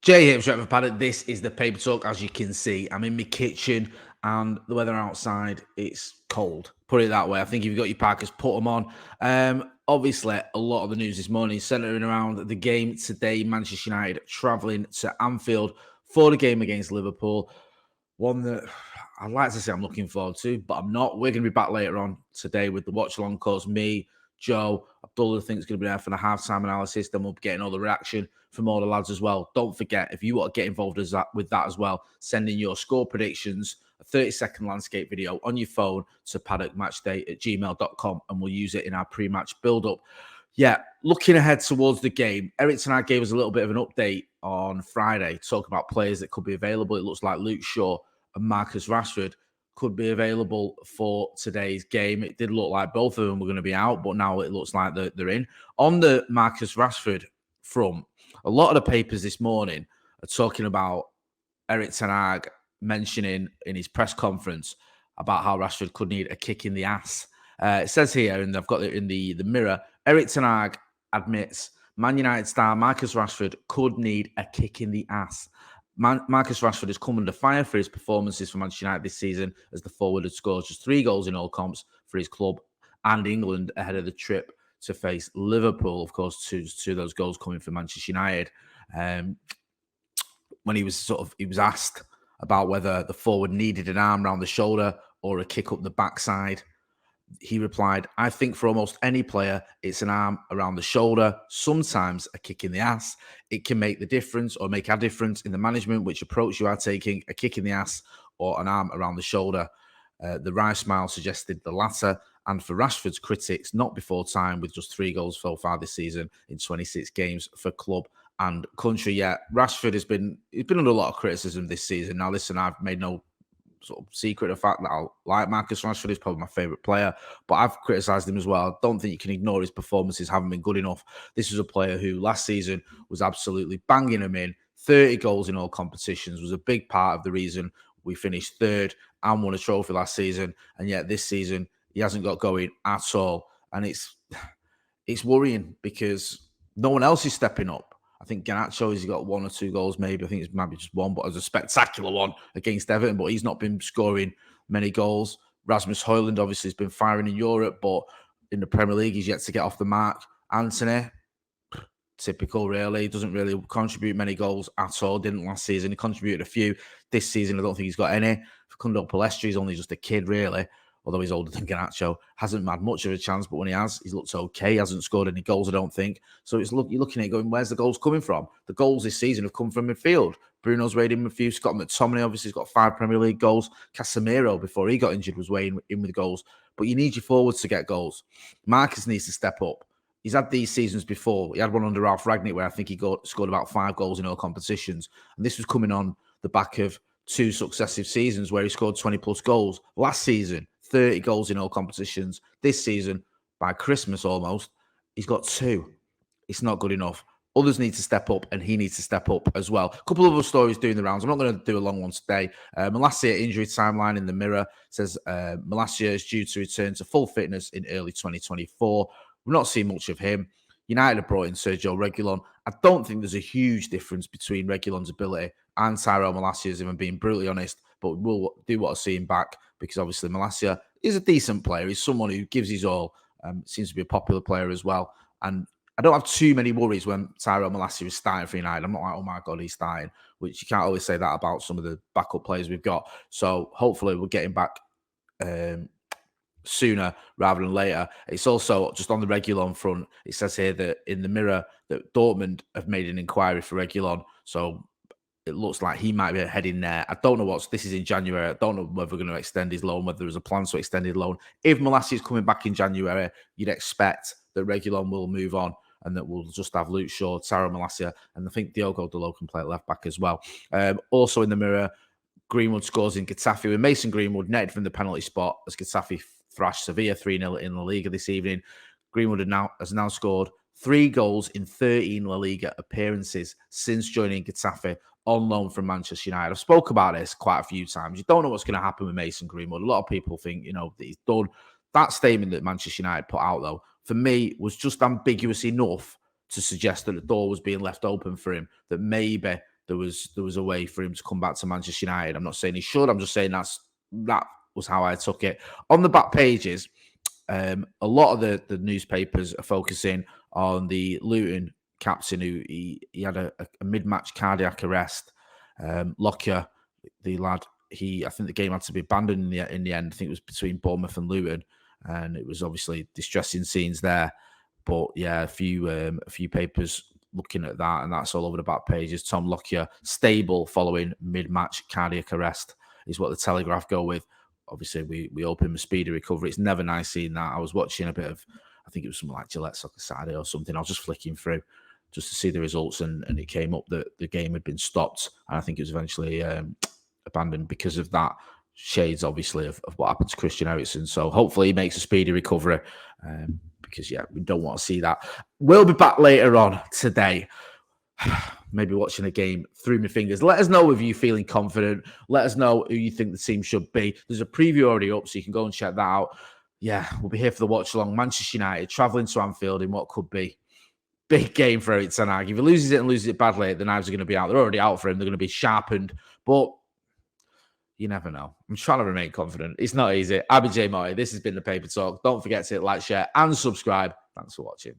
Jay here, Stretford, Paddock. This is the Paper Talk. As you can see, I'm in my kitchen and the weather outside, it's cold. Put it that way. I think if you've got your Parkers, put them on. Obviously, a lot of the news this morning is centering around the game today. Manchester United travelling to Anfield for the game against Liverpool. One that I'd like to say I'm looking forward to, but I'm not. We're going to be back later on today with the watch along course. Me, Joe, Abdullah thinks going to be there for the halftime analysis. Then we'll be getting all the reaction from all the lads as well. Don't forget, if you want to get involved with that as well, send in your score predictions, a 30-second landscape video on your phone to paddockmatchday@gmail.com, and we'll use it in our pre-match build-up. Yeah, looking ahead towards the game, Erik tonight gave us a little bit of an update on Friday, talking about players that could be available. It looks like Luke Shaw and Marcus Rashford could be available for today's game. It did look like both of them were going to be out, but now it looks like they're in. On the Marcus Rashford front, a lot of the papers this morning are talking about Erik ten Hag mentioning in his press conference about how Rashford could need a kick in the ass. It says here, and I've got it in the Mirror, Erik ten Hag admits Man United star Marcus Rashford could need a kick in the ass. Marcus Rashford has come under fire for his performances for Manchester United this season, as the forward had scored just 3 goals in all comps for his club and England ahead of the trip to face Liverpool. Of course, two of those goals coming from Manchester United. When he was asked about whether the forward needed an arm around the shoulder or a kick up the backside, he replied, "I think for almost any player, it's an arm around the shoulder, sometimes a kick in the ass. It can make the difference or make a difference in the management, which approach you are taking, a kick in the ass or an arm around the shoulder." The wry smile suggested the latter. And for Rashford's critics, not before time, with just 3 goals so far this season in 26 games for club and country. Yeah, Rashford he's been under a lot of criticism this season. Now, listen, I've made no sort of secret of the fact that I like Marcus Rashford. He's probably my favourite player, but I've criticised him as well. I don't think you can ignore his performances haven't been good enough. This was a player who last season was absolutely banging them in. 30 goals in all competitions, was a big part of the reason we finished third and won a trophy last season. And yet this season, he hasn't got going at all. And it's worrying because no one else is stepping up. I think Garnacho has got 1 or 2 goals, maybe. I think it's maybe just 1, but it was a spectacular one against Everton, but he's not been scoring many goals. Rasmus Højlund obviously has been firing in Europe, but in the Premier League, he's yet to get off the mark. Anthony, typical, really. He doesn't really contribute many goals at all. Didn't last season. He contributed a few. This season, I don't think he's got any. Facundo Palestri is only just a kid, really. Although he's older than Garnacho, hasn't had much of a chance, but when he has, he's looked okay. He hasn't scored any goals, I don't think. So you're looking at it going, where's the goals coming from? The goals this season have come from midfield. Bruno's weighed in with a few. Scott McTominay obviously has got 5 Premier League goals. Casemiro, before he got injured, was weighing in with goals. But you need your forwards to get goals. Marcus needs to step up. He's had these seasons before. He had one under Ralph Ragnick where I think he scored about 5 goals in all competitions. And this was coming on the back of 2 successive seasons where he scored 20-plus goals. Last season, 30 goals in all competitions. This season, by Christmas almost, he's got 2. It's not good enough. Others need to step up, and he needs to step up as well. A couple of other stories doing the rounds. I'm not going to do a long one today. Malacia injury timeline in the Mirror says Malacia is due to return to full fitness in early 2024. We've not seen much of him. United have brought in Sergio Reguilon. I don't think there's a huge difference between Reguilon's ability and Tyrell Malacia's, if I'm being brutally honest, but we'll do what I see him back because obviously Malacia is a decent player. He's someone who gives his all. Seems to be a popular player as well. And I don't have too many worries when Tyrell Malacia is starting for United. I'm not like, oh my God, he's starting, which you can't always say that about some of the backup players we've got. So hopefully we'll get him back sooner rather than later. It's also just on the Reguilon front. It says here that in the Mirror that Dortmund have made an inquiry for Reguilon. So it looks like he might be heading there. I don't know this is in January. I don't know whether we're going to extend his loan, whether there's a plan to extend his loan. If Malacia is coming back in January, you'd expect that Reguilon will move on and that we'll just have Luke Shaw, Tyrell Malacia, and I think Diogo Dalot can play at left back as well. Also in the Mirror, Greenwood scores in Getafe with Mason Greenwood netted from the penalty spot as Getafe thrashed Sevilla 3-0 in La Liga this evening. Greenwood has now scored 3 goals in 13 La Liga appearances since joining Getafe on loan from Manchester United. I've spoke about this quite a few times. You don't know what's going to happen with Mason Greenwood. A lot of people think, that he's done. That statement that Manchester United put out, though, for me, was just ambiguous enough to suggest that the door was being left open for him, that maybe there was a way for him to come back to Manchester United. I'm not saying he should. I'm just saying that was how I took it. On the back pages, a lot of the newspapers are focusing on the Luton captain who he had a mid-match cardiac arrest. Lockyer, the lad, I think the game had to be abandoned in the end. I think it was between Bournemouth and Luton, and it was obviously distressing scenes there. But yeah, a few papers looking at that, and that's all over the back pages. Tom Lockyer stable following mid-match cardiac arrest is what the Telegraph go with. Obviously, we hope him a speedy recovery. It's never nice seeing that. I was watching a bit of, I think it was something like Gillette Soccer Saturday or something. I was just flicking through just to see the results, and it came up that the game had been stopped, and I think it was eventually abandoned because of that. Shades, obviously, of what happened to Christian Eriksen. So hopefully he makes a speedy recovery, because, yeah, we don't want to see that. We'll be back later on today. Maybe watching a game through my fingers. Let us know if you're feeling confident. Let us know who you think the team should be. There's a preview already up, so you can go and check that out. Yeah, we'll be here for the watch along. Manchester United travelling to Anfield in what could be big game for Erik Ten Hag. If he loses it and loses it badly, the knives are going to be out. They're already out for him. They're going to be sharpened. But you never know. I'm trying to remain confident. It's not easy. I've been Motty. This has been the Paper Talk. Don't forget to hit like, share, and subscribe. Thanks for watching.